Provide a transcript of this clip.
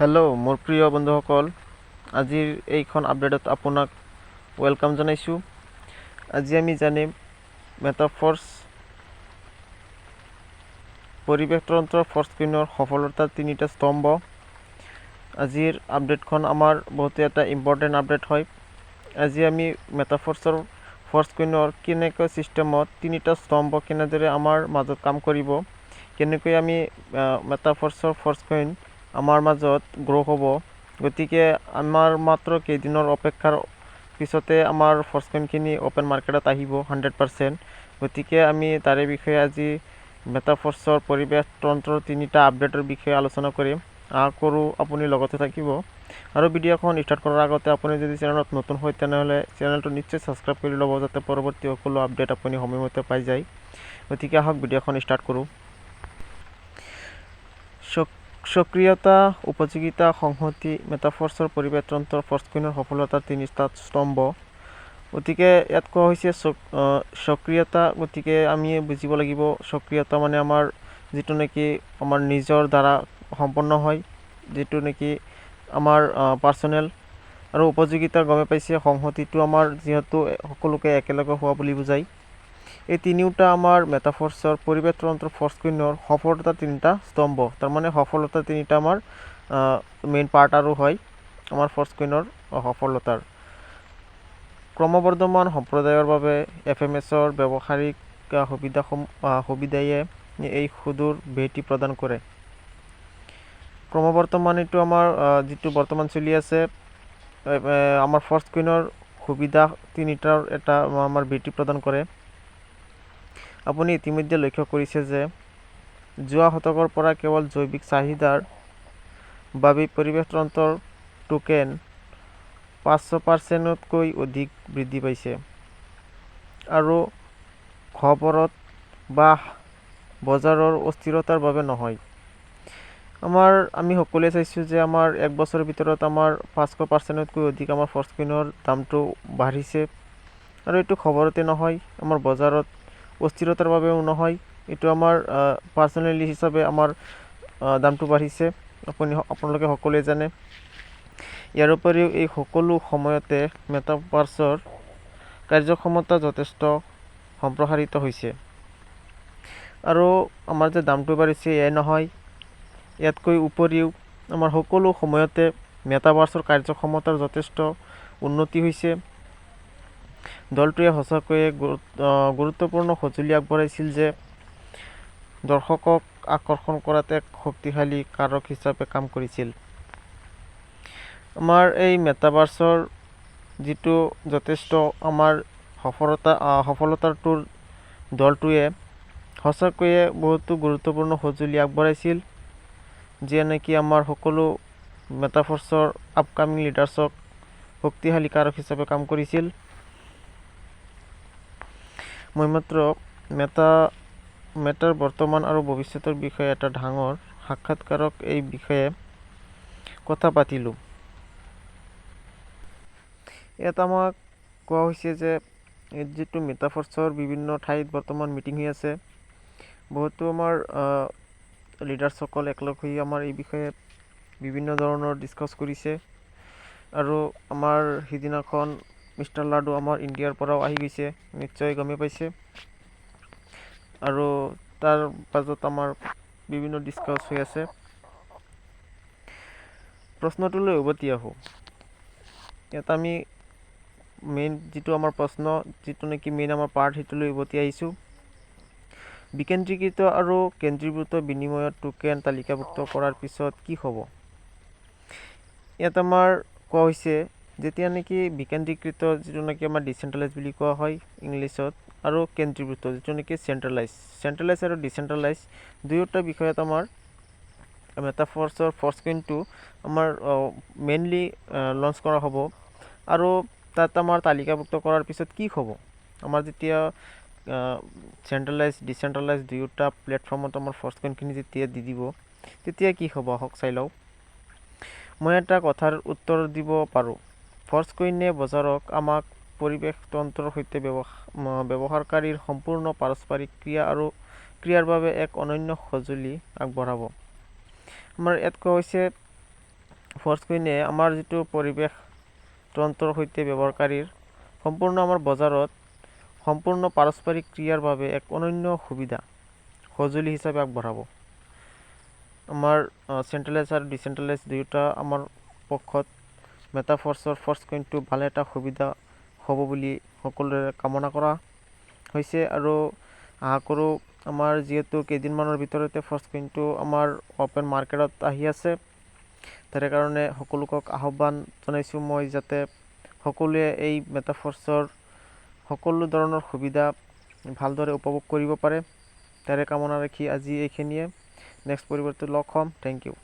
Hello' মোৰ প্ৰিয় বন্ধুসকল, আজিৰ এইখন আপডেটত আপোনাক ৱেলকাম জনাইছোঁ। আজি আমি জানিম মেটাফৰ্ছ পৰিৱেশ তন্ত্ৰৰ ফ'ৰস্ক্ৰীনৰ সফলতাৰ 3টা স্তম্ভ। আজিৰ আপডেটখন আমাৰ বহুতো এটা ইম্পৰ্টেণ্ট আপডেট হয়। আজি আমি মেটাফৰ্ছৰ ফ'ৰস্ক্ৰীনৰ কেনেকৈ ছিষ্টেমত 3টা স্তম্ভ কেনেদৰে আমাৰ মাজত কাম কৰিব, কেনেকৈ আমি মেটাফৰ্ছৰ ফ'ৰস্ক্ৰীন আমাৰ মাজত গ্ৰ' হ'ব। গতিকে আমাৰ মাত্ৰ কেইদিনৰ অপেক্ষাৰ পিছতে আমাৰ ফ'ৰস্ক্ৰীনখিনি অ'পেন মাৰ্কেটত আহিব 100%। গতিকে আমি তাৰে বিষয়ে আজি মেটাফৰ্ছৰ পৰিৱেশ তন্ত্ৰৰ 3টা আপডেটৰ বিষয়ে আলোচনা কৰিম। আশা কৰোঁ আপুনি লগতে থাকিব। আৰু ভিডিঅ'খন ষ্টাৰ্ট কৰাৰ আগতে আপুনি যদি চেনেলত নতুন হয় তেনেহ'লে চেনেলটো নিশ্চয় ছাবস্ক্ৰাইব কৰি ল'ব, যাতে পৰৱৰ্তী সকলো আপডেট আপুনি সময়মতে পাই যায়। গতিকে আহক ভিডিঅ'খন ষ্টাৰ্ট কৰোঁ। সক্ৰিয়তা, উপযোগিতা, সংহতি, মেটাফৰ্ছৰ পৰিৱেশ তন্ত্ৰৰ ফ'ৰস্ক্ৰীনৰ সফলতাৰ 3টা স্তম্ভ। গতিকে ইয়াত কোৱা হৈছে সক্ৰিয়তা। গতিকে আমি বুজিব লাগিব সক্ৰিয়তা মানে আমাৰ যিটো নেকি আমাৰ নিজৰ দ্বাৰা সম্পন্ন হয়, যিটো নেকি আমাৰ পাৰ্চনেল। আৰু উপযোগিতা গমে পাইছে, সংহতিটো আমাৰ যিহেতু সকলোকে একেলগে হোৱা বুলি বুজায়। এই তিনিওটা আমাৰ মেটাফৰ্ছৰ পৰিৱেশ তন্ত্ৰৰ ফ'ৰস্ক্ৰীনৰ সফলতাৰ 3টা স্তম্ভ। তাৰমানে সফলতাৰ 3টা আমাৰ মেইন পাৰ্ট আৰু হয় আমাৰ ফ'ৰস্ক্ৰীনৰ সফলতাৰ। ক্ৰমবৰ্ধমান সম্প্ৰদায়ৰ বাবে FMSৰ ব্যৱহাৰিক সুবিধায়ে এই সুদূৰ ভেটি প্ৰদান কৰে। ক্ৰমবৰ্ধমান এইটো আমাৰ যিটো বৰ্তমান চলি আছে আমাৰ ফ'ৰস্ক্ৰীনৰ সুবিধা 3টাৰ এটা আমাৰ ভেটি প্ৰদান কৰে। আপুনি ইতিমধ্যে লক্ষ্য কৰিছে যে যোৱা শতকৰ পৰা কেৱল জৈৱিক চাহিদাৰ বাবে পৰিৱেশ তন্ত্ৰৰ টোকেন 500%তকৈ অধিক বৃদ্ধি পাইছে। আৰু খবৰত বা বজাৰৰ অস্থিৰতাৰ বাবে নহয়। আমি সকলোৱে চাইছোঁ যে আমাৰ 1 বছৰৰ ভিতৰত আমাৰ 500%তকৈ অধিক আমাৰ ফ'ৰস্ক্ৰীনৰ দামটো বাঢ়িছে। আৰু এইটো খবৰতে নহয়, আমাৰ বজাৰত অস্থিৰতাৰ বাবেও নহয়, এইটো আমাৰ পাৰ্চনেলি হিচাপে আমাৰ দামটো বাঢ়িছে। আপোনালোকে সকলোৱে জানে। ইয়াৰ উপৰিও এই সকলো সময়তে মেটাভাৰ্ছৰ কাৰ্যক্ষমতা যথেষ্ট সম্প্ৰসাৰিত হৈছে। আৰু আমাৰ যে দামটো বাঢ়িছে এয়াই নহয়, ইয়াতকৈ উপৰিও আমাৰ সকলো সময়তে মেটাভাৰ্ছৰ কাৰ্যক্ষমতাৰ যথেষ্ট উন্নতি হৈছে। দলটোৱে সঁচাকৈয়ে গুৰুত্বপূৰ্ণ সঁজুলি আগবঢ়াইছিল যে দৰ্শকক আকৰ্ষণ কৰাত এক শক্তিশালী কাৰক হিচাপে কাম কৰিছিল। আমাৰ এই মেটাভাৰ্ছৰ যিটো যথেষ্ট আমাৰ সফলতাটোৰ দলটোৱে সঁচাকৈয়ে বহুতো গুৰুত্বপূৰ্ণ সঁজুলি আগবঢ়াইছিল, যিয়ে নেকি আমাৰ সকলো মেটাভাৰ্ছৰ আপকামিং লিডাৰ্ছক শক্তিশালী কাৰক হিচাপে কাম কৰিছিল। মই মাত্ৰ মেটাৰ বৰ্তমান আৰু ভৱিষ্যতৰ বিষয়ে এটা ডাঙৰ সাক্ষাৎকাৰক এই বিষয়ে কথা পাতিলোঁ। ইয়াত আমাক কোৱা হৈছে যে যিটো মেটাভাৰ্ছৰ বিভিন্ন ঠাইত বৰ্তমান মিটিং হৈ আছে। বহুতো আমাৰ লিডাৰ্ছসকল একলগ হৈ আমাৰ এই বিষয়ে বিভিন্ন ধৰণৰ ডিছকাছ কৰিছে। আৰু আমাৰ সিদিনাখন মিষ্টাৰ লাডু আমাৰ ইণ্ডিয়াৰ পৰাও আহি গৈছে, নিশ্চয় গমেই পাইছে। আৰু তাৰ মাজত আমাৰ বিভিন্ন ডিছকাছ হৈ আছে। প্ৰশ্নটোলৈ উভতি আহোঁ। ইয়াত আমি মেইন যিটো আমাৰ প্ৰশ্ন, যিটো নেকি মেইন আমাৰ পাৰ্ট, সেইটোলৈ উভতি আহিছোঁ। বিকেন্দ্ৰীকৃত আৰু কেন্দ্ৰীভূত বিনিময়ত টোকেন তালিকাভুক্ত কৰাৰ পিছত কি হ'ব? ইয়াত আমাৰ কোৱা হৈছে যেতিয়া নেকি বিকেন্দ্ৰীকৃত, যিটো নেকি আমাৰ ডিচেন্ট্ৰেলাইজ বুলি কোৱা হয় ইংলিছত, আৰু কেন্দ্ৰীভূত যিটো নেকি চেন্ট্ৰেলাইজ আৰু ডিচেন্ট্ৰেলাইজ দুয়োটা বিষয়ত আমাৰ মেটাভাৰ্ছৰ ফ'ৰস্ক্ৰীনটো আমাৰ মেইনলি লঞ্চ কৰা হ'ব। আৰু তাত আমাৰ তালিকাভুক্ত কৰাৰ পিছত কি হ'ব? আমাৰ যেতিয়া চেন্ট্ৰেলাইজ ডিচেন্ট্ৰেলাইজ দুয়োটা প্লেটফৰ্মত আমাৰ ফ'ৰস্ক্ৰীনখিনি যেতিয়া দি দিব, তেতিয়া কি হ'ব আহক চাই লওঁ। মই এটা কথাৰ উত্তৰ দিব পাৰোঁ। ফ'ৰস্ক্ৰীনে বজাৰক আমাক পৰিৱেশ তন্ত্ৰৰ সৈতে ব্যৱহাৰকাৰীৰ সম্পূৰ্ণ পাৰস্পৰিক ক্ৰিয়াৰ বাবে এক অনন্য সঁজুলি আগবঢ়াব। আমাৰ ইয়াত কোৱা হৈছে ফ'ৰ্চকইনে আমাৰ যিটো পৰিৱেশ তন্ত্ৰৰ সৈতে ব্যৱহাৰকাৰীৰ সম্পূৰ্ণ আমাৰ বজাৰত সম্পূৰ্ণ পাৰস্পৰিক ক্ৰিয়াৰ বাবে এক অনন্য সুবিধা সঁজুলি হিচাপে আগবঢ়াব। আমাৰ চেণ্ট্ৰেলাইজ আৰু ডিচেণ্ট্ৰেলাইজ দুয়োটা আমাৰ পক্ষত মেটাফৰ্চৰ ফ'ৰ্চকইনটো ভাল এটা সুবিধা হ'ব বুলি সকলোৰে কামনা কৰা হৈছে আৰু আশা কৰোঁ আমাৰ যিহেতু কেইদিনমানৰ ভিতৰতে ফ'ৰ্চকইনটো আমাৰ অ'পেন মাৰ্কেটত আহি আছে, তাৰে কাৰণে সকলোকক আহ্বান জনাইছোঁ মই যাতে সকলোৱে এই মেটাফৰ্চৰ সকলো ধৰণৰ সুবিধা ভালদৰে উপভোগ কৰিব পাৰে। তাৰে কামনা ৰাখি আজি এইখিনিয়ে। নেক্সট পৰিৱৰ্তন লগ হ'ম। Thank U.